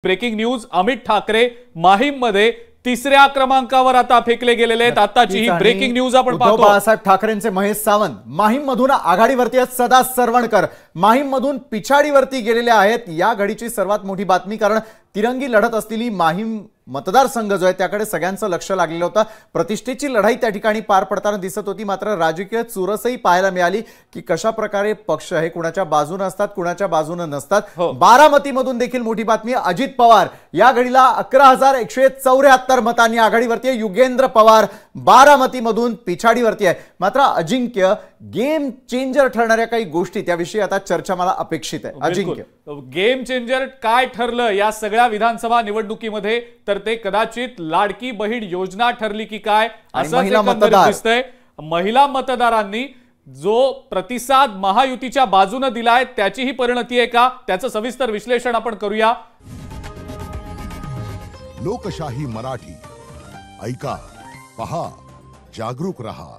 Breaking news Amit Thackeray माहीममध्ये तिसऱ्या क्रमांकावर आता फेकले गेलेले आहेत। आताची ही ब्रेकिंग न्यूज आपण पाहतो। बाळासाहेब ठाकरेंचे महेश सावंत माहीममधून आघाडीवरती आहेत, सदा सरवणकर माहीममधून पिछाडीवरती गेलेले आहेत। या घडीची सर्वात मोठी बातमी, कारण तिरंगी लढत असलेली माहीम मतदारसंघ जो आहे त्याकडे सगळ्यांचं लक्ष लागलेलं होतं। प्रतिष्ठेची लढाई त्या ठिकाणी पार पडताना दिसत होती, मात्र राजकीय चुरसही पाहायला मिळाली की कशा प्रकारे पक्ष हे कुणाच्या बाजूने असतात, कुणाच्या बाजूने नसतात। बारामतीमधून देखील मोठी बातमी, अजित पवार या घडीला 11,174 मतांनी आघाडीवरती आहे। युगेंद्र पवार बारामतीमधून पिछाडीवरती आहे। मात्र अजिंक्य गेम चेंजर ठरणाऱ्या काही गोष्टी त्याविषयी आता चर्चा मला अपेक्षित आहे। अजिंक्य गेम चेंजर काय ठरलं या सगळ्या विधानसभा निवडणुकीमध्ये, तर ते कदाचित लाडकी बहीण योजना ठरली की काय असं दिसतंय। महिला मतदारांनी जो प्रतिसाद महायुतीच्या बाजूने दिलाय त्याची ही परिणती आहे का, त्याचं सविस्तर विश्लेषण आपण करूया। लोकशाही मराठी ऐका, पहा, जागरूक रहा।